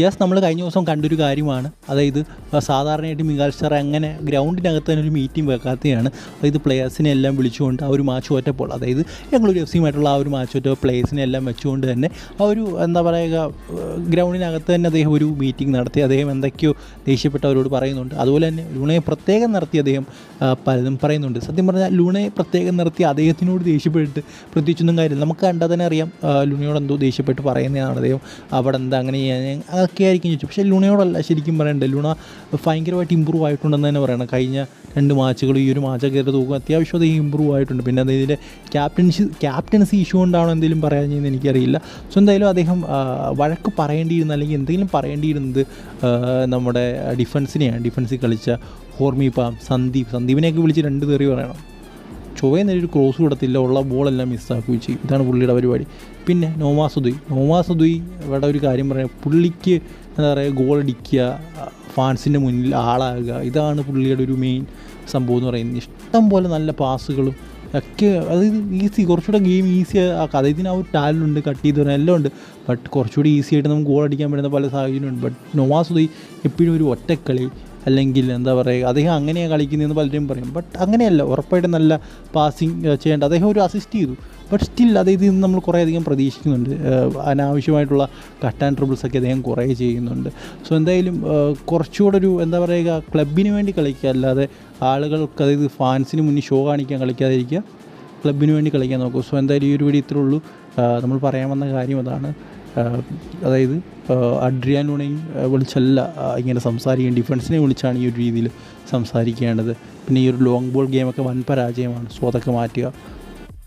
Yes, നമ്മൾ കഴിഞ്ഞ ദിവസം കണ്ടൊരു കാര്യമാണ്. അതായത് സാധാരണയായിട്ട് മിഗാൽ സ്റ്റാർ അങ്ങനെ ഗ്രൗണ്ടിനകത്ത് തന്നെ ഒരു മീറ്റിംഗ് വെക്കാത്തതാണ്. അതായത് പ്ലെയേഴ്സിനെ എല്ലാം വിളിച്ചുകൊണ്ട് ആ ഒരു മാച്ച് തോറ്റപ്പോൾ, അതായത് ഞങ്ങളൊരു FC ആയിട്ടുള്ള ആ ഒരു മാച്ച് തോറ്റ പ്ലെയേഴ്സിനെ എല്ലാം വെച്ചുകൊണ്ട് തന്നെ ആ ഒരു എന്താ പറയുക ഗ്രൗണ്ടിനകത്ത് തന്നെ അദ്ദേഹം ഒരു മീറ്റിംഗ് നടത്തി. അദ്ദേഹം എന്തൊക്കെയോ ദേഷ്യപ്പെട്ടവരോട് പറയുന്നുണ്ട്. അതുപോലെ തന്നെ ലൂണയെ പ്രത്യേകം നിർത്തി അദ്ദേഹം പലതും പറയുന്നുണ്ട്. സത്യം പറഞ്ഞാൽ ലൂണയെ പ്രത്യേകം നിർത്തി അദ്ദേഹത്തിനോട് ദേഷ്യപ്പെട്ടിട്ട് പ്രത്യേകിച്ചൊന്നും കാര്യമില്ല. നമുക്ക് കണ്ടാൽ തന്നെ അറിയാം ലൂണയോട് എന്തോ ദേഷ്യപ്പെട്ട് പറയുന്നതാണ് അദ്ദേഹം. അവിടെ എന്താ അങ്ങനെ ചെയ്യാൻ അതൊക്കെ ആയിരിക്കും ചോദിച്ചു. പക്ഷേ ലൂണയോടല്ല ശരിക്കും പറയണ്ടേ. ലൂണ ഭയങ്കരമായിട്ട് ഇമ്പ്രൂവ് ആയിട്ടുണ്ടെന്ന് തന്നെ പറയണം. കഴിഞ്ഞ 2 മാച്ചുകൾ ഈ ഒരു മാച്ചൊക്കെ എടുത്ത് നോക്കും, അത്യാവശ്യം അത് ഇമ്പ്രൂവ് ആയിട്ടുണ്ട്. പിന്നെ അതിൻ്റെ ക്യാപ്റ്റൻസി ഇഷ്യൂ കൊണ്ടാണോ എന്തെങ്കിലും പറയാഞ്ഞെന്ന് എനിക്കറിയില്ല. സോ എന്തായാലും അദ്ദേഹം വഴക്ക് പറയേണ്ടിയിരുന്ന അല്ലെങ്കിൽ എന്തെങ്കിലും പറയേണ്ടിയിരുന്നത് നമ്മുടെ ഡിഫൻസിൽ കളിച്ച ഹോർമിപ്പാം, സന്ദീപിനെയൊക്കെ വിളിച്ച് 2 തെറി പറയണം. ചൊവ്വേന്നൊരു ക്രോസ് കൊടുത്തില്ല, ഉള്ള ബോളെല്ലാം മിസ്സാക്കുകയും ചെയ്യും. ഇതാണ് പുള്ളിയുടെ പരിപാടി. പിന്നെ നോമാസുദുയി ഇവിടെ ഒരു കാര്യം പറയാം, പുള്ളിക്ക് എന്താ പറയുക, ഗോളടിക്കുക, ഫാൻസിൻ്റെ മുന്നിൽ ആളാകുക, ഇതാണ് പുള്ളിയുടെ ഒരു മെയിൻ സംഭവം എന്ന് പറയുന്നത്. ഇഷ്ടം പോലെ നല്ല പാസുകളും ഒക്കെ, അതായത് കുറച്ചുകൂടെ ഗെയിം ഈസി ആക്കുക. അതായത് ആ ഒരു ടാലൻ്റ് ഉണ്ട്, കട്ട് ചെയ്ത് തരാൻ എല്ലാം ഉണ്ട്. ബട്ട് കുറച്ചുകൂടി ഈസി ആയിട്ട് നമുക്ക് ഗോൾ അടിക്കാൻ പറ്റുന്ന പല സാഹചര്യമുണ്ട്. ബട്ട് നോമാസുദുയി എപ്പോഴും ഒരു ഒറ്റക്കളി അല്ലെങ്കിൽ എന്താ പറയുക, അദ്ദേഹം അങ്ങനെയാണ് കളിക്കുന്നതെന്ന് പലരും പറയും. ബട്ട് അങ്ങനെയല്ല, ഉറപ്പായിട്ടും നല്ല പാസിങ് ചെയ്യേണ്ട. അദ്ദേഹം ഒരു അസിസ്റ്റ് ചെയ്തു. ബട്ട് സ്റ്റിൽ അതായത് ഇന്ന് നമ്മൾ കുറേയധികം പ്രതീക്ഷിക്കുന്നുണ്ട്. അനാവശ്യമായിട്ടുള്ള കട്ട് ആൻഡ് ട്രിബിൾസൊക്കെ അദ്ദേഹം കുറേ ചെയ്യുന്നുണ്ട്. സോ എന്തായാലും കുറച്ചുകൂടെ ഒരു എന്താ പറയുക, ക്ലബിന് വേണ്ടി കളിക്കുക, അല്ലാതെ ആളുകൾക്ക് അതായത് ഫാൻസിന് മുന്നിൽ ഷോ കാണിക്കാൻ കളിക്കാതിരിക്കുക, ക്ലബിന് വേണ്ടി കളിക്കാൻ നോക്കും. സോ എന്തായാലും ഈ ഒരു വീഡിയോ ഇത്രേ ഉള്ളൂ. നമ്മൾ പറയാൻ വന്ന കാര്യം അതാണ്. അതായത് അഡ്രിയാൻ ലൂണയും വിളിച്ചല്ല ഇങ്ങനെ സംസാരിക്കാൻ, ഡിഫൻസിനെ വിളിച്ചാണ് ഈ ഒരു രീതിയിൽ സംസാരിക്കേണ്ടത്. പിന്നെ ഈ ഒരു ലോങ് ബോൾ ഗെയിമൊക്കെ വൻ പരാജയമാണ്. സോ അതൊക്കെ മാറ്റുക.